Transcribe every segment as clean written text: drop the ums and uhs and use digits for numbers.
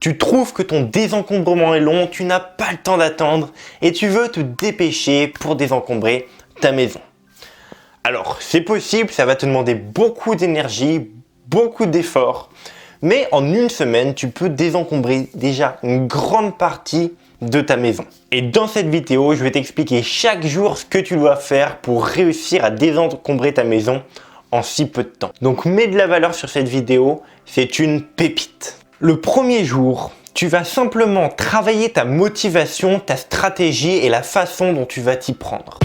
Tu trouves que ton désencombrement est long, tu n'as pas le temps d'attendre et tu veux te dépêcher pour désencombrer ta maison. Alors, c'est possible, ça va te demander beaucoup d'énergie, beaucoup d'efforts, mais en une semaine, tu peux désencombrer déjà une grande partie de ta maison. Et dans cette vidéo, je vais t'expliquer chaque jour ce que tu dois faire pour réussir à désencombrer ta maison en si peu de temps. Donc, mets de la valeur sur cette vidéo, c'est une pépite. Le premier jour, tu vas simplement travailler ta motivation, ta stratégie et la façon dont tu vas t'y prendre.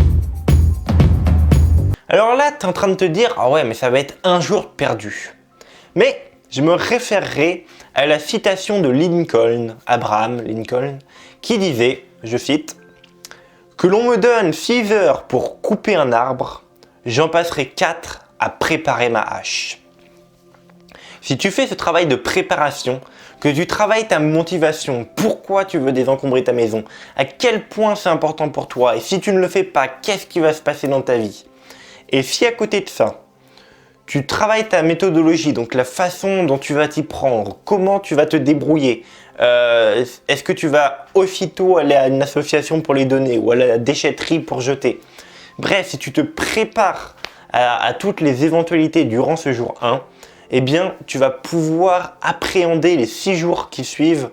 Alors là, tu es en train de te dire « Ah ouais, mais ça va être un jour perdu ». Mais je me référerai à la citation de Lincoln, Abraham Lincoln, qui disait, je cite, « Que l'on me donne 6 heures pour couper un arbre, j'en passerai 4 à préparer ma hache. » Si tu fais ce travail de préparation, que tu travailles ta motivation, pourquoi tu veux désencombrer ta maison, à quel point c'est important pour toi, et si tu ne le fais pas, qu'est-ce qui va se passer dans ta vie? Et si à côté de ça, tu travailles ta méthodologie, donc la façon dont tu vas t'y prendre, comment tu vas te débrouiller, est-ce que tu vas aussitôt aller à une association pour les donner ou à la déchetterie pour jeter? Bref, si tu te prépares à toutes les éventualités durant ce jour 1, eh bien, tu vas pouvoir appréhender les 6 jours qui suivent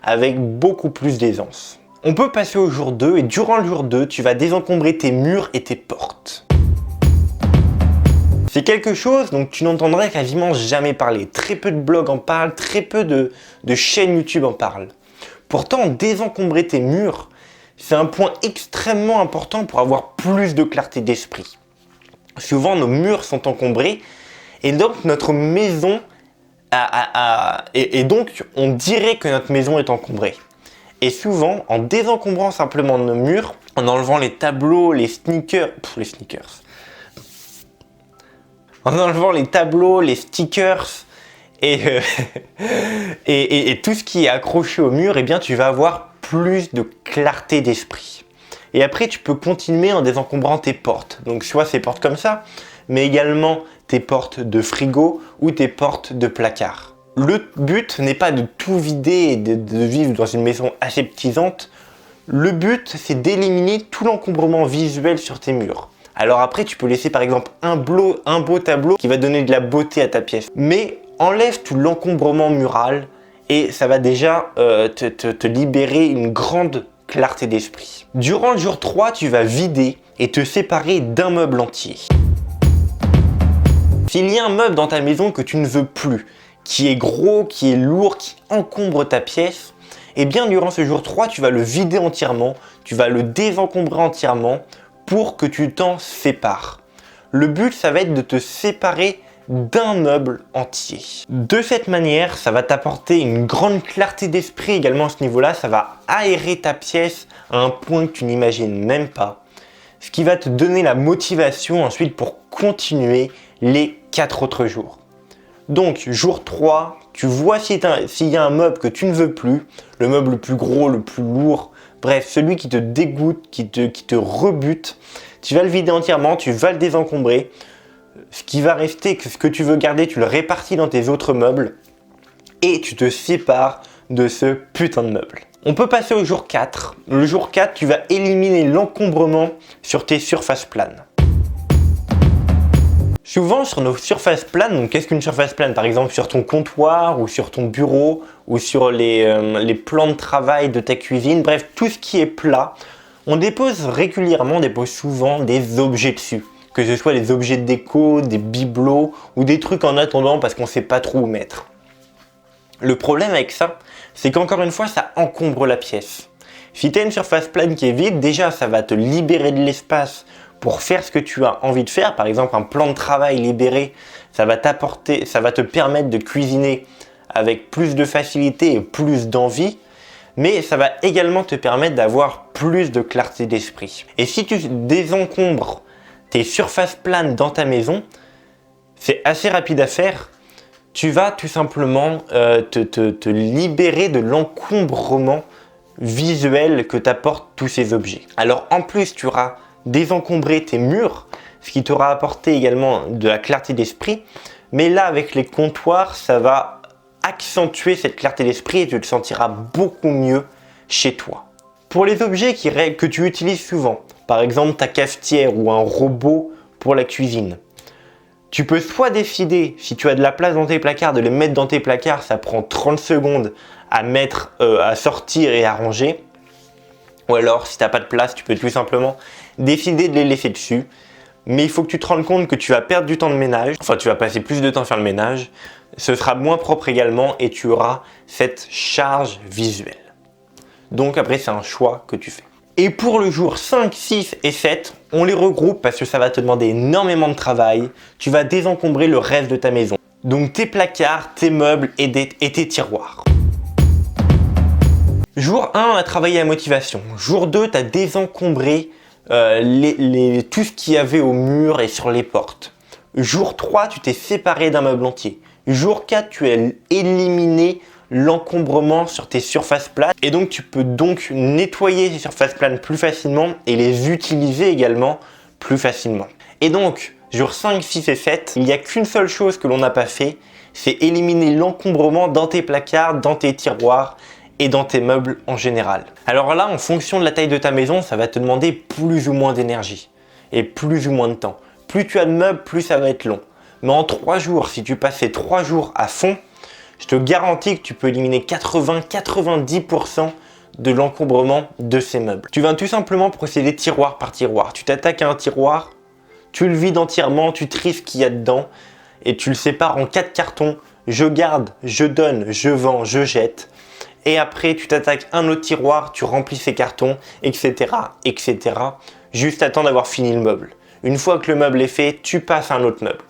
avec beaucoup plus d'aisance. On peut passer au jour 2 et durant le jour 2, tu vas désencombrer tes murs et tes portes. C'est quelque chose dont tu n'entendrais quasiment jamais parler. Très peu de blogs en parlent, très peu de chaînes YouTube en parlent. Pourtant, désencombrer tes murs, c'est un point extrêmement important pour avoir plus de clarté d'esprit. Souvent, nos murs sont encombrés et donc notre maison et donc on dirait que notre maison est encombrée. Et souvent, en désencombrant simplement nos murs, en enlevant les tableaux, en enlevant les tableaux, les stickers et tout ce qui est accroché au mur, eh bien tu vas avoir plus de clarté d'esprit. Et après, tu peux continuer en désencombrant tes portes. Donc soit ces portes comme ça, mais également tes portes de frigo ou tes portes de placard. Le but n'est pas de tout vider et de vivre dans une maison aseptisante. Le but, c'est d'éliminer tout l'encombrement visuel sur tes murs. Alors après, tu peux laisser par exemple un beau tableau qui va donner de la beauté à ta pièce. Mais enlève tout l'encombrement mural et ça va déjà te libérer une grande clarté d'esprit. Durant le jour 3, tu vas vider et te séparer d'un meuble entier. S'il y a un meuble dans ta maison que tu ne veux plus, qui est gros, qui est lourd, qui encombre ta pièce, eh bien durant ce jour 3, tu vas le vider entièrement, tu vas le désencombrer entièrement pour que tu t'en sépares. Le but, ça va être de te séparer d'un meuble entier. De cette manière, ça va t'apporter une grande clarté d'esprit également à ce niveau-là, ça va aérer ta pièce à un point que tu n'imagines même pas, ce qui va te donner la motivation ensuite pour continuer les 4 autres jours. Donc, jour 3, tu vois s'il y a un meuble que tu ne veux plus, le meuble le plus gros, le plus lourd, bref, celui qui te dégoûte, qui te rebute, tu vas le vider entièrement, tu vas le désencombrer. Ce qui va rester, ce que tu veux garder, tu le répartis dans tes autres meubles et tu te sépares de ce putain de meuble. On peut passer au jour 4. Le jour 4, tu vas éliminer l'encombrement sur tes surfaces planes. Souvent sur nos surfaces planes, donc qu'est-ce qu'une surface plane? Par exemple sur ton comptoir ou sur ton bureau ou sur les plans de travail de ta cuisine, bref, tout ce qui est plat, on dépose souvent des objets dessus. Que ce soit des objets de déco, des bibelots ou des trucs en attendant parce qu'on ne sait pas trop où mettre. Le problème avec ça, c'est qu'encore une fois, ça encombre la pièce. Si tu as une surface plane qui est vide, déjà ça va te libérer de l'espace pour faire ce que tu as envie de faire. Par exemple, un plan de travail libéré, ça va te permettre de cuisiner avec plus de facilité et plus d'envie. Mais ça va également te permettre d'avoir plus de clarté d'esprit. Et si tu désencombres tes surfaces planes dans ta maison, c'est assez rapide à faire. Tu vas tout simplement te libérer de l'encombrement visuel que t'apportent tous ces objets. Alors en plus, tu auras désencombré tes murs, ce qui t'aura apporté également de la clarté d'esprit. Mais là, avec les comptoirs, ça va accentuer cette clarté d'esprit et tu te sentiras beaucoup mieux chez toi. Pour les objets que tu utilises souvent, par exemple ta cafetière ou un robot pour la cuisine, tu peux soit décider, si tu as de la place dans tes placards, de les mettre dans tes placards, ça prend 30 secondes à sortir et à ranger. Ou alors, si tu n'as pas de place, tu peux tout simplement décider de les laisser dessus. Mais il faut que tu te rendes compte que tu vas perdre du temps de ménage, enfin tu vas passer plus de temps à faire le ménage, ce sera moins propre également et tu auras cette charge visuelle. Donc après, c'est un choix que tu fais. Et pour le jour 5, 6 et 7, on les regroupe parce que ça va te demander énormément de travail. Tu vas désencombrer le reste de ta maison. Donc tes placards, tes meubles et tes tiroirs. Jour 1, on a travaillé la motivation. Jour 2, tu as désencombré tout ce qu'il y avait au mur et sur les portes. Jour 3, tu t'es séparé d'un meuble entier. Jour 4, tu as éliminé l'encombrement sur tes surfaces planes et donc tu peux donc nettoyer ces surfaces planes plus facilement et les utiliser également plus facilement. Et donc, jour 5, 6 et 7, il n'y a qu'une seule chose que l'on n'a pas fait, c'est éliminer l'encombrement dans tes placards, dans tes tiroirs et dans tes meubles en général. Alors là, en fonction de la taille de ta maison, ça va te demander plus ou moins d'énergie et plus ou moins de temps. Plus tu as de meubles, plus ça va être long. Mais en 3 jours, si tu passes ces 3 jours à fond, je te garantis que tu peux éliminer 80-90% de l'encombrement de ces meubles. Tu vas tout simplement procéder tiroir par tiroir. Tu t'attaques à un tiroir, tu le vides entièrement, tu tries ce qu'il y a dedans et tu le sépares en 4 cartons. Je garde, je donne, je vends, je jette. Et après, tu t'attaques à un autre tiroir, tu remplis ces cartons, etc., etc. Juste à temps d'avoir fini le meuble. Une fois que le meuble est fait, tu passes à un autre meuble.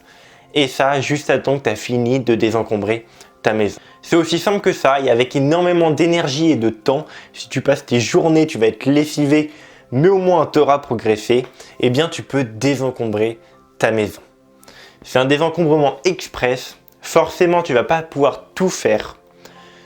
Et ça, juste à temps que tu as fini de désencombrer ta maison. C'est aussi simple que ça et avec énormément d'énergie et de temps, si tu passes tes journées, tu vas être lessivé, mais au moins tu auras progressé, eh bien tu peux désencombrer ta maison. C'est un désencombrement express, forcément tu vas pas pouvoir tout faire.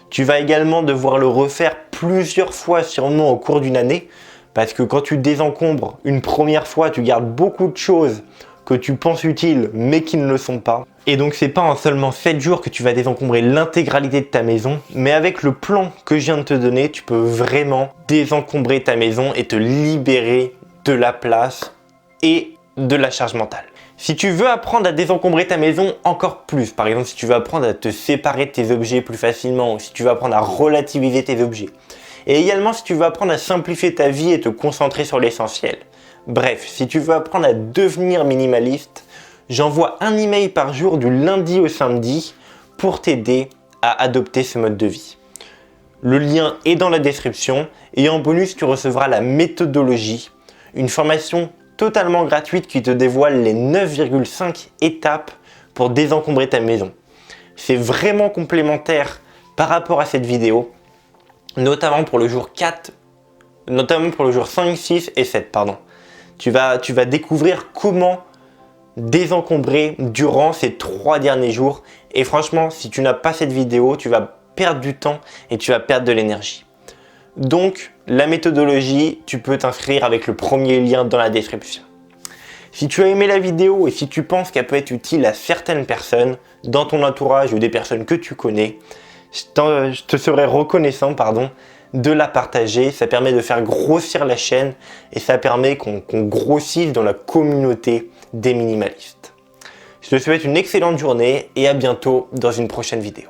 Tu vas également devoir le refaire plusieurs fois sûrement au cours d'une année, parce que quand tu désencombres une première fois, tu gardes beaucoup de choses que tu penses utiles mais qui ne le sont pas. Et donc c'est pas en seulement 7 jours que tu vas désencombrer l'intégralité de ta maison, mais avec le plan que je viens de te donner, tu peux vraiment désencombrer ta maison et te libérer de la place et de la charge mentale. Si tu veux apprendre à désencombrer ta maison encore plus, par exemple si tu veux apprendre à te séparer de tes objets plus facilement, ou si tu veux apprendre à relativiser tes objets, et également si tu veux apprendre à simplifier ta vie et te concentrer sur l'essentiel. Bref, si tu veux apprendre à devenir minimaliste, j'envoie un email par jour du lundi au samedi pour t'aider à adopter ce mode de vie. Le lien est dans la description et en bonus, tu recevras la méthodologie, une formation totalement gratuite qui te dévoile les 9,5 étapes pour désencombrer ta maison. C'est vraiment complémentaire par rapport à cette vidéo, notamment pour le jour 5, 6 et 7, pardon. Tu vas découvrir comment désencombrer durant ces 3 derniers jours. Et franchement, si tu n'as pas cette vidéo, tu vas perdre du temps et tu vas perdre de l'énergie. Donc, la méthodologie, tu peux t'inscrire avec le premier lien dans la description. Si tu as aimé la vidéo et si tu penses qu'elle peut être utile à certaines personnes dans ton entourage ou des personnes que tu connais, je te serais reconnaissant, de la partager. Ça permet de faire grossir la chaîne et ça permet qu'on grossisse dans la communauté des minimalistes. Je te souhaite une excellente journée et à bientôt dans une prochaine vidéo.